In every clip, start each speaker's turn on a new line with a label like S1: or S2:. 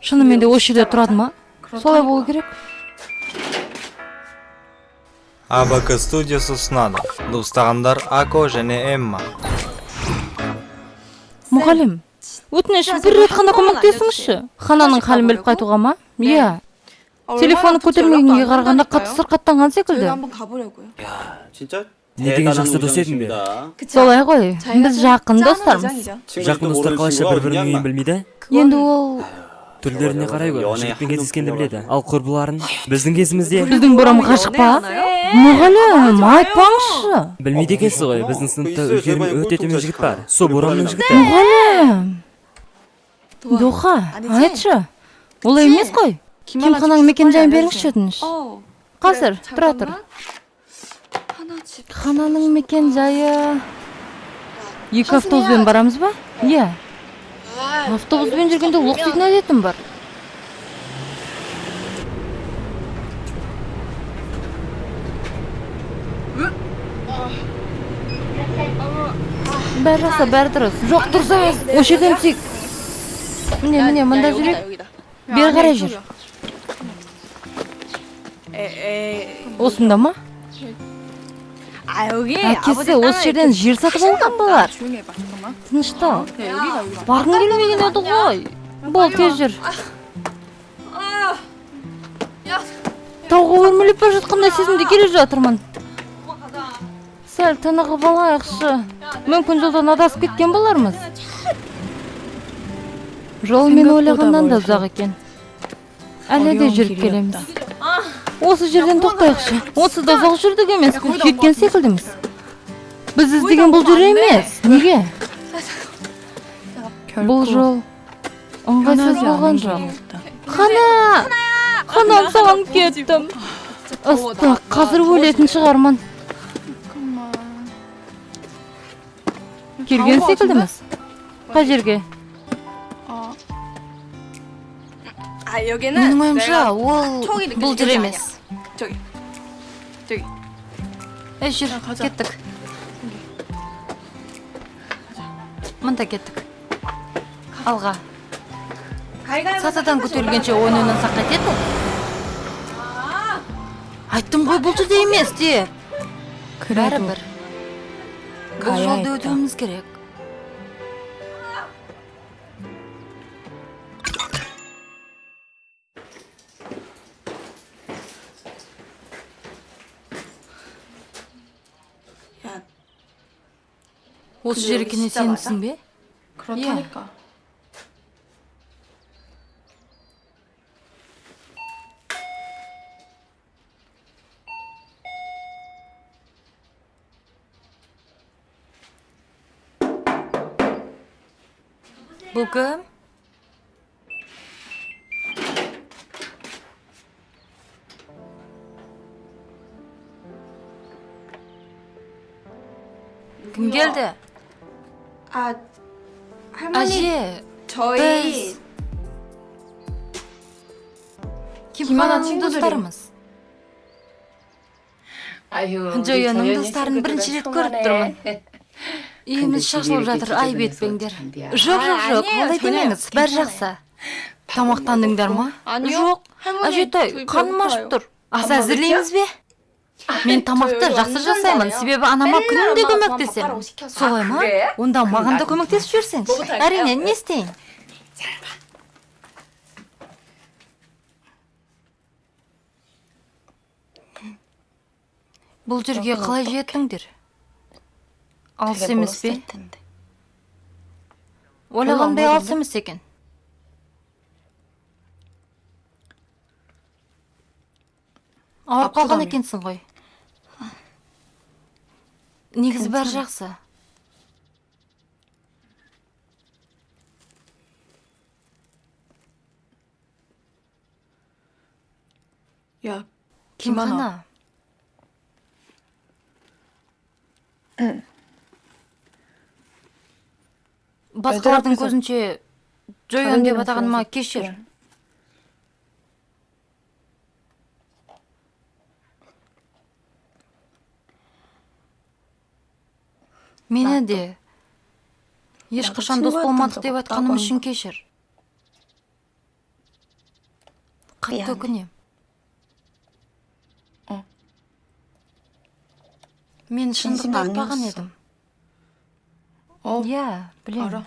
S1: Шынымен де осы жерде тұрады ма? Солай болу керек.
S2: АБК студиясы ұсынады. Достағандар Ако және Эмма.
S1: Мұғалім, өтініш бір рет қана көмектесіңізші. Хананың халін біліп қайтуға ма? Иә. Телефоны көтермегенге қарағанда қатты сырқаттанған секілді.
S3: 한번 가보려고요.
S4: 야, 진짜
S5: Не деген
S4: 대단한
S5: жақсы дос едің бе?
S4: 우정이십니다.
S1: Солай ғой, біз жақын достармыз.
S5: Жақын достар қалайша бір-бірінің үйін білмейді?
S1: Енді ол
S5: Түрлеріне қарай гөр, жігітпен кездескенді біледі. Ал құрбыларын біздің кезімізде
S1: біздің бұрым ғашық па? Мұғалім, айтпаңызшы.
S5: білмейді екенсіз ғой, біздің сыныпта үлкерім өте төмен жігіт бар. Со борамның жігіті.
S1: Мұғалім. Доха, айтшы. Олай емес қой. Кемхананың мекен-жайын беріңізші өтініш. Қазір, тұра тұр. Хананың мекен-жайы... 2 автобуспен барамыз ба? Иә. Автобуспен жүргенде лоқситын әдетім бар. Бәрі жақсы, бәрі дұрыс. Жоқ, дұрыс емес. Осы жерден түсейік. Міне, мында жүрейік. Бері қарай жүр. Осында ма? Әкесі осы жерден жер сатып алған болар. Тыныштал. Барғың келмеген еді ғой. Бол, тез жүр. Тауға өрмелеп бара жатқандай сезімде келе жатырмын. Сәл тынығып алайықшы. Мүмкін жолдан адасып кеткен болармыз. Жол мен ойлағаннан да ұзақ екен. Әлі де жүріп келеміз. Осы жерден тоқтайықшы. Осы да ұзақ жүрдік емес, жеткен секілдіміз. Біз іздеген бұл жер емес. Неге? Бұл жол ыңғайсыз болған жоқ. Қанам саған кеттім. Ыстық, қазір өлетін шығармын. Келген секілдіміз. Қай жерге? Менің ойымша, ол бұл жер емес. Жүр, кеттік. Мында кеттік. Алға. Сатадан көтерілгенше ойынынан саққа кетті. Айттым ғой, бұл жерде емес деп. Бәрібір. Бұл жолды өтуіміз керек. Осы жер екеніне сенімсің бе?
S3: 그렇다니까.
S1: Бұл кім? Кім келді?
S3: 할머니,
S1: Әже,
S3: 저희
S1: Кемхананың достарымыз. Джойонның достарын бірінші рет көріп тұрмын. Үйіміз шашылып жатыр, айып етпеңдер. Жоқ, олай демеңіз, бәрі жақсы. Тамақтандыңдар ма? Жоқ, әжетай, қаным ашып тұр. Ас әзірлейміз бе? Мен тамақты жақсы жасаймын, себебі анама күнінде көмектесем. Солай ма? Онда маған да көмектесіп жүрсеңші. Әрине, не істейін? Бұл жерге қалай жеттіңдер? Алыс емес пе? Ойлағандай алыс емес екен. Ауырып қалған екенсің ғой. Негізі бәрі жақсы.
S3: 야,
S1: Кемхана. Басқалардың көзінше Джойон деп атағаныма кешір. Мені де ешқашан дос болмадық деп айтқаным үшін кешір. қатты өкінем. Мен шындықты айтпаған едім. Иә, білем.
S3: 알아.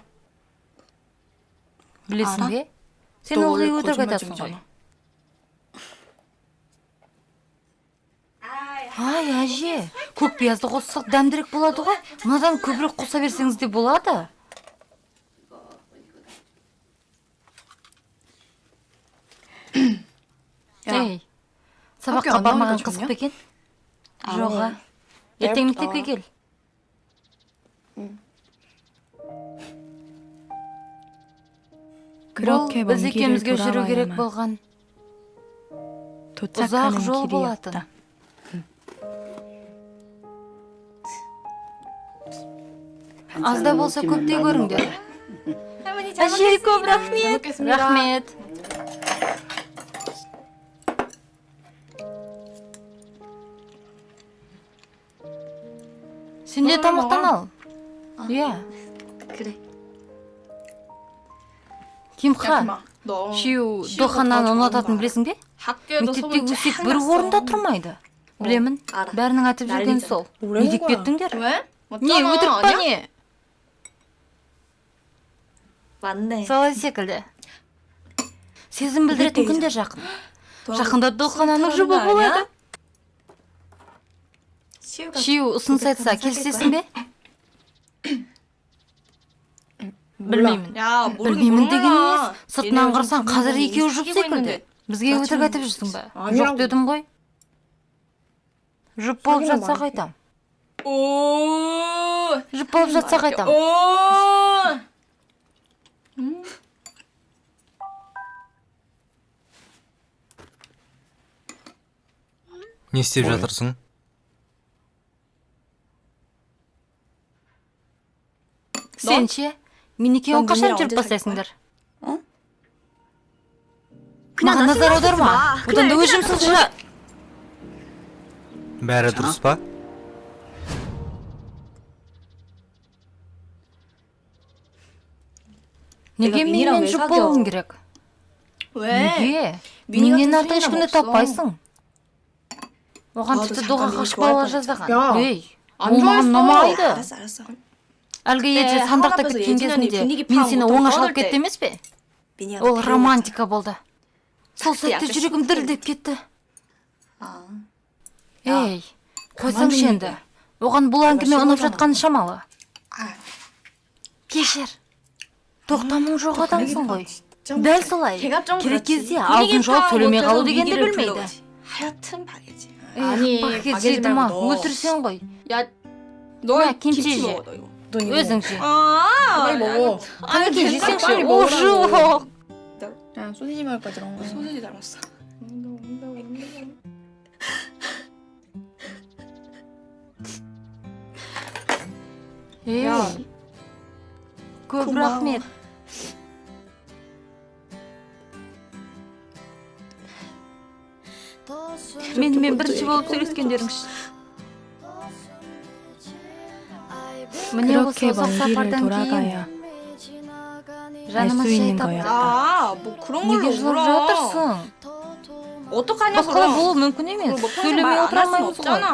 S1: Білесің
S3: 알아?
S1: бе? Сен
S3: 너
S1: ылғи
S3: 원래
S1: өтірік
S3: 거짓말
S1: айтасың ғой.
S3: 중이잖아.
S1: Ай, әже, көк пиязды қоссақ дәмдірек болады ғой. Мынадан көбірек қоса берсеңіз де болады. Ей, сабаққа
S3: 학교 안
S1: бармаған
S3: 나오니까
S1: қызық
S3: 좋냐?
S1: ба екен?
S3: 안
S1: Жоға.
S3: 해.
S1: Ертең
S3: 내일부터.
S1: мектепке кел.
S4: 그렇게
S1: біз
S4: 먼 길을
S1: екеумізге жүру керек
S4: 돌아와야만
S1: болған
S4: 도착하는
S1: ұзақ жол болатын.
S4: 길이었다.
S1: Аз да болса көптей көріңдер.
S3: 할머니 잘
S1: Әже, көп
S3: 먹겠습니다. 잘
S1: рахмет.
S3: 먹겠습니다.
S1: Рахмет. Сен де тамақтан ал. Иә.
S3: 그래.
S1: Кимха,
S3: 야, 너
S1: Шиу
S3: 시우가
S1: дохананы
S3: 더
S1: ұнататын
S3: 좋아한다.
S1: білесің бе?
S3: 학교에도
S1: Мектепте
S3: 소문
S1: өсек
S3: 쫙
S1: бір
S3: 났어.
S1: орында тұрмайды. Білемін.
S3: 알아.
S1: Бәрінің айтып жүргені
S3: 난리잖아.
S1: сол. Не
S3: 뭐라는
S1: деп
S3: 거야?
S1: кеттіңдер?
S3: 왜?
S1: Не,
S3: 맞잖아,
S1: өтірік па
S3: 아니야?
S1: не?
S3: 맞네.
S1: Солай секілді. Сезім білдіретін күндер жақын. Жақында дохананың жұбы болады.
S3: 시우가
S1: Шиу ұсыныс айтса келісесің бе? Білмеймін.
S3: 야,
S1: Білмеймін деген емес. Сыртынан қарасаң қазір екеуі жұп секілді. Бізге өтірік айтып жүрсің ба? Жоқ дедім ғой. Жұп болып жатса қайтам.
S3: 오.
S1: Жұп болып жатса қайтам.
S3: 오.
S2: Не істеп жатырсың?
S1: Сен ше? Мен екеуің
S3: 넌
S1: қашан
S3: 눈이랑
S1: жүріп
S3: 언제
S1: бастайсыңдар?
S3: 그냥
S1: Маған
S3: 나
S1: назар
S3: 신경 쓰지
S1: аударма.
S3: 마.
S1: Одан да
S3: 그래,
S1: өзімсің жыра.
S2: Бәрі дұрыс па?
S1: Неге
S3: 민이랑
S1: менімен
S3: 왜
S1: жұп
S3: 사겨?
S1: болуың керек?
S3: 왜?
S1: Неге?
S3: 민이
S1: Менен
S3: 같은
S1: артық
S3: 수인은
S1: ешкімді
S3: 없어.
S1: таппайсың. Оған
S3: 나도
S1: тіпті
S3: 잠깐
S1: доға
S3: 민이
S1: қашып
S3: 좋아할
S1: ала
S3: 뻔했어.
S1: жаздаған.
S3: 야,
S1: Ей,
S3: 안
S1: ол маған
S3: 좋아했어.
S1: ұнамайды.
S3: 알았어.
S1: Әлгі
S3: 그때
S1: ете сандақта
S3: 한 앞에서
S1: кеткен
S3: 예진언니
S1: кезінде
S3: 분위기
S1: мен
S3: 파악
S1: сені
S3: 못하고
S1: оңашалап
S3: 떠들 때.
S1: кетті емес пе?
S3: 민이한테
S1: Ол
S3: 데려갔잖아.
S1: романтика болды. Сол
S3: Жақсы,
S1: сәтте
S3: 약간
S1: жүрегім
S3: 심쿵.
S1: дірілдеп кетті.
S3: 아.
S1: Ей, қойсаңшы енді. Оған бұл әңгіме
S3: 싫어하잖아.
S1: ұнап жатқаны шамалы.
S3: 아.
S1: Кешір. тоқтамың жоқ адамсың ғой.
S3: 좀
S1: дәл
S3: 그래.
S1: солай.
S3: 걔가 좀
S1: керек
S3: 그렇지.
S1: кезде алдын жауап төлемей қалу дегенді
S3: 위기를
S1: білмейді.
S3: 불러오지. 하여튼 박예지.
S1: Пакет жеді ма? өлтірсең ғой.
S3: 야, 너
S1: 야, 김치
S3: 김치
S1: 줘.
S3: 먹어 너 이거.
S1: өзің ше.
S3: 빨리 먹어.
S1: қанекей жесеңші.
S3: 빨리
S1: О,
S3: 먹으라고.
S1: жоқ.
S3: 야, 소시지 먹을 거지 너. 소시지 닮았어.
S1: Ей,
S3: 야.
S1: көп
S3: 고마워.
S1: рахмет. менімен бірінші болып сөйлескендеріңіз. міне осы
S4: 그렇게
S1: ұзақ
S4: 먼 길을
S1: сапардан кейін
S4: 돌아가야
S1: жаныма
S4: 알수
S1: шай
S4: 있는
S1: тапты.
S4: 거야.
S3: 야, 뭐 그런 걸로
S1: неге жылап
S3: 울어.
S1: жатырсың?
S3: 어떡하냐
S1: басқалай
S3: 그럼.
S1: болуы мүмкін емес.
S3: 뭐 평생
S1: сөйлемей
S3: 말안
S1: отыра
S3: 할 순
S1: алмаймыз ғой.
S3: 없잖아.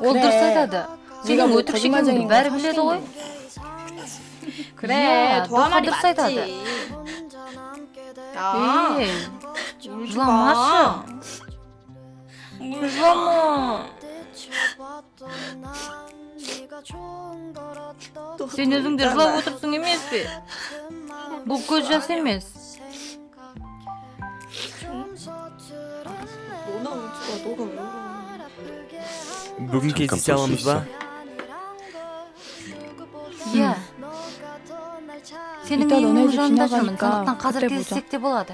S1: ол дұрыс айтады. сенің
S3: 뭐
S1: өтірік екеніңді бәрі біледі ғой.
S3: 그래,
S1: 야,
S3: 도화
S1: 너가
S3: 말이
S1: 늘
S3: 맞지.
S1: 사이다다.
S3: 야,
S1: ей,
S3: 울지
S1: жыламашы.
S3: 마.
S1: жылама. сен өзің де жылап отырсың емес пе? бұл көз жас емес.
S3: 너나 울지 마. 너가 왜 울어?
S5: бүгін кездесе аламыз ба?
S1: иә. сенің
S4: 이따
S1: үйіңнің
S4: 너네 집
S1: жанында жүрмін.
S4: 지나가니까
S1: сондықтан қазір
S4: 그때 보자.
S1: кездессек те болады.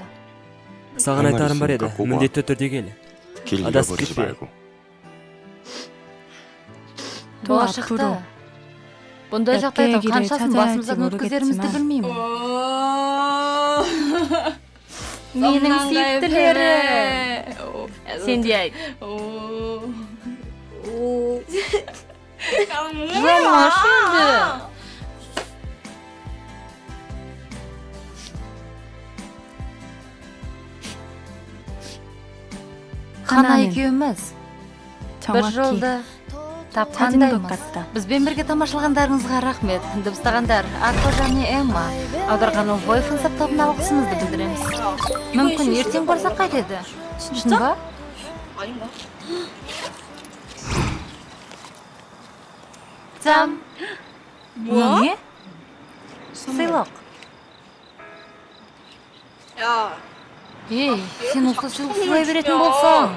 S5: саған айтарым бар еді.
S6: 있으니까 꼬마.
S5: міндетті түрде кел.
S6: 길
S5: адасып
S6: 잃어버리지
S5: кетпе.
S6: 말고.
S4: 또
S1: болашақта
S4: 앞으로
S1: бұндай
S4: 몇
S1: жағдайдың
S4: 개의 길을
S1: қаншасын
S4: 찾아야
S1: басымыздан
S4: 할지
S1: өткізерімізді
S4: 모르겠지만
S1: білмеймін.
S3: менің
S1: менің сүйіктілерім. сен де айт. жыламашы енді. Қана екеуміз бір
S3: 정확히
S1: жолды
S3: 찾은 것
S1: тапқандаймыз.
S3: 같다.
S1: Бізбен бірге тамашалағандарыңызға рахмет. Дыбыстағандар Ако және Эмма, аударған Войфен саптабын алғысымызды білдіреміз. Мүмкін ертең барсақ қайтеді. Шын ба?
S4: 아닌가?
S1: 짠. 뭐야? сыйлық.
S4: 야,
S1: Ей, сен осы сыйлық сыйлай беретін болсаң.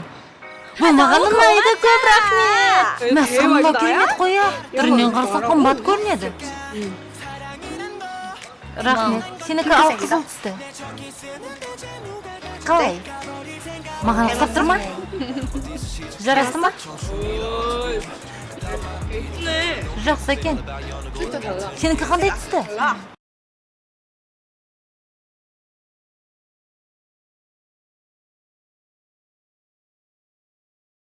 S1: Бұл маған ұнайды, көп рахмет. Мәссамға керемет қоя. Түрінен қарасақ қымбат көрінеді. Рахмет. Сенікі ал қызыл түсті. Қалай? Маған ұқсап тұр ма? Жарасты ма?
S4: 예쁘네.
S1: Жақсы екен.
S4: 진짜 달라.
S1: Сенікі қандай түсті?
S4: 달라.